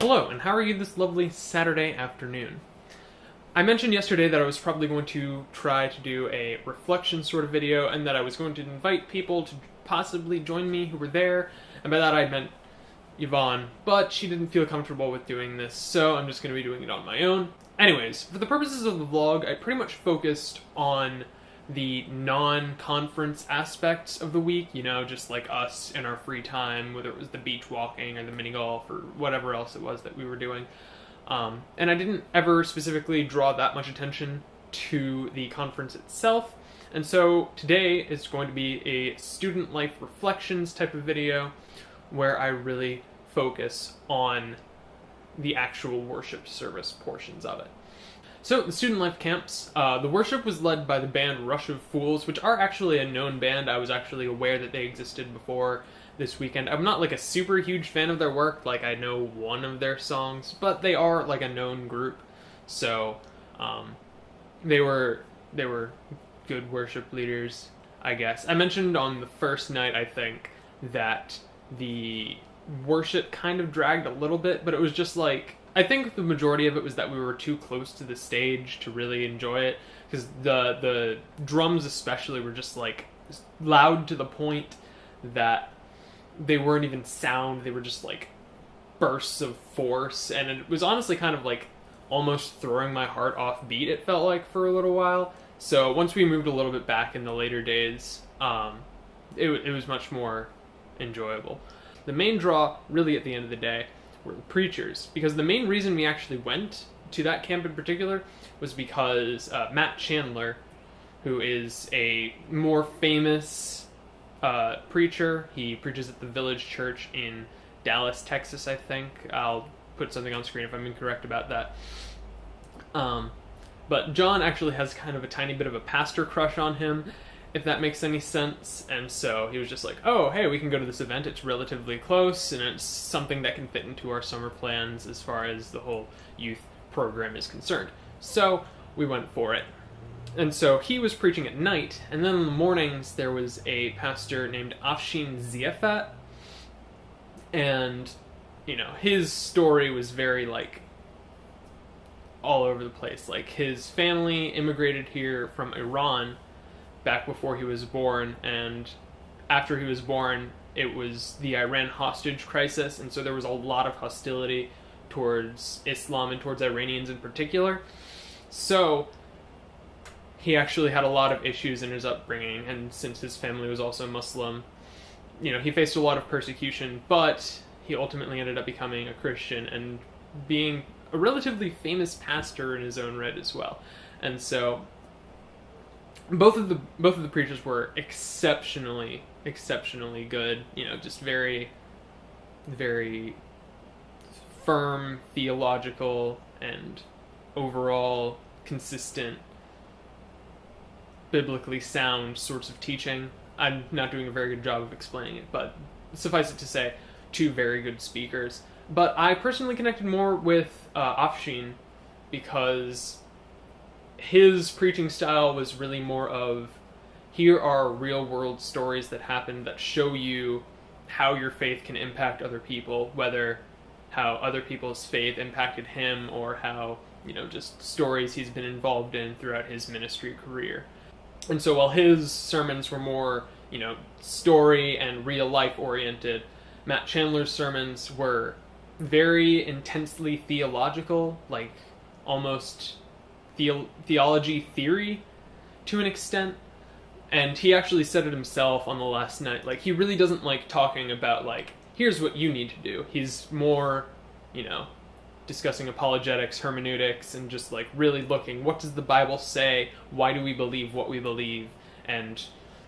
Hello, and how are you this lovely Saturday afternoon? I mentioned yesterday that I was probably going to try to do a reflection sort of video, and that I was going to invite people to possibly join me who were there, and by that I meant Yvonne, but she didn't feel comfortable with doing this, so I'm just going to be doing it on my own. Anyways, for the purposes of the vlog, I pretty much focused on the non-conference aspects of the week, you know, just like us in our free time, whether it was the beach walking or the mini golf or whatever else it was that we were doing. And I didn't ever specifically draw that much attention to the conference itself, and so today is going to be a student life reflections type of video where I really focus on the actual worship service portions of it. So, the student life camps, the worship was led by the band Rush of Fools, which are actually a known band. I was actually aware that they existed before this weekend. I'm not like a super huge fan of their work, like I know one of their songs, but they are like a known group. So, they were good worship leaders, I guess. I mentioned on the first night, I think, that the worship kind of dragged a little bit, but it was just like, I think the majority of it was that we were too close to the stage to really enjoy it, because the drums especially were just like loud to the point that they weren't even sound, they were just like bursts of force, and it was honestly kind of like almost throwing my heart off beat, it felt like, for a little while. So once we moved a little bit back in the later days, it was much more enjoyable. The main draw, really at the end of the day, were the preachers, because the main reason we actually went to that camp in particular was because Matt Chandler, who is a more famous preacher, he preaches at the Village Church in Dallas, Texas, I think. I'll put something on screen if I'm incorrect about that. But John actually has kind of a tiny bit of a pastor crush on him, if that makes any sense, and so he was just like, oh, hey, we can go to this event, it's relatively close, and it's something that can fit into our summer plans as far as the whole youth program is concerned. So, we went for it. And so, he was preaching at night, and then in the mornings, there was a pastor named Afshin Ziafat, and, you know, his story was very, like, all over the place. Like, his family immigrated here from Iran back before he was born, and after he was born, it was the Iran hostage crisis, and so there was a lot of hostility towards Islam and towards Iranians in particular. So he actually had a lot of issues in his upbringing, and since his family was also Muslim, you know, he faced a lot of persecution, but he ultimately ended up becoming a Christian and being a relatively famous pastor in his own right as well. And so both of the preachers were exceptionally good, you know, just very, very firm, theological, and overall consistent, biblically sound sorts of teaching. I'm not doing a very good job of explaining it, but suffice it to say, two very good speakers. But I personally connected more with Afshin because his preaching style was really more of, here are real world stories that happen that show you how your faith can impact other people, whether how other people's faith impacted him or how, you know, just stories he's been involved in throughout his ministry career. And so while his sermons were more, you know, story and real life oriented, Matt Chandler's sermons were very intensely theological, like almost theology theory to an extent, and he actually said it himself on the last night. Like, he really doesn't like talking about, like, here's what you need to do. He's more, you know, discussing apologetics, hermeneutics, and just like really looking, what does the Bible say, why do we believe what we believe, and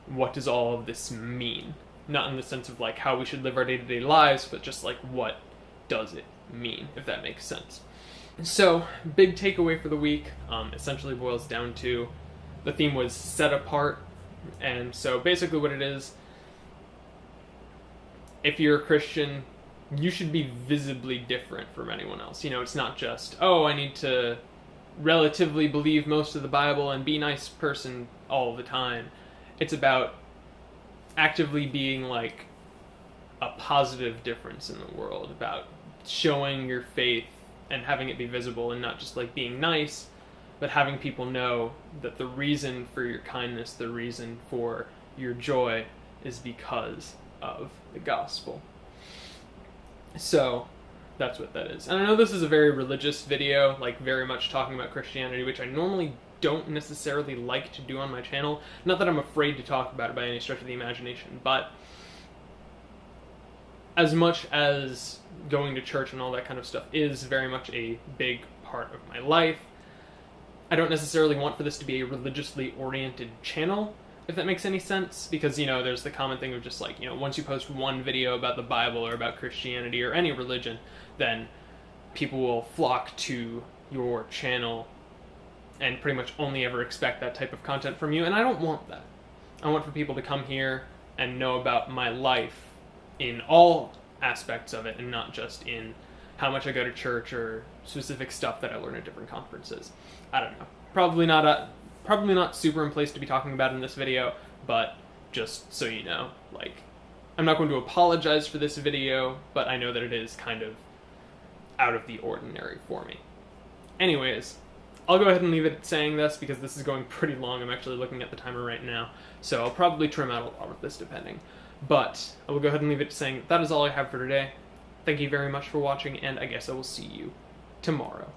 what does all of this mean? Not in the sense of like how we should live our day-to-day lives, but just like, what does it mean, if that makes sense. So, big takeaway for the week essentially boils down to, the theme was set apart, and so basically what it is, if you're a Christian, you should be visibly different from anyone else. You know, it's not just, oh, I need to relatively believe most of the Bible and be a nice person all the time. It's about actively being like a positive difference in the world, about showing your faith and having it be visible, and not just like being nice, but having people know that the reason for your kindness, the reason for your joy, is because of the gospel. So that's what that is. And I know this is a very religious video, like very much talking about Christianity, which I normally don't necessarily like to do on my channel. Not that I'm afraid to talk about it by any stretch of the imagination, but as much as going to church and all that kind of stuff is very much a big part of my life, I don't necessarily want for this to be a religiously oriented channel, if that makes any sense, because, you know, there's the common thing of just like, you know, once you post one video about the Bible or about Christianity or any religion, then people will flock to your channel and pretty much only ever expect that type of content from you, and I don't want that. I want for people to come here and know about my life in all aspects of it, and not just in how much I go to church or specific stuff that I learn at different conferences. I don't know. Probably not super in place to be talking about in this video, but just so you know, like, I'm not going to apologize for this video, but I know that it is kind of out of the ordinary for me. Anyways, I'll go ahead and leave it at saying this, because this is going pretty long. I'm actually looking at the timer right now, so I'll probably trim out a lot of this depending. But I will go ahead and leave it saying that is all I have for today. Thank you very much for watching, and I guess I will see you tomorrow.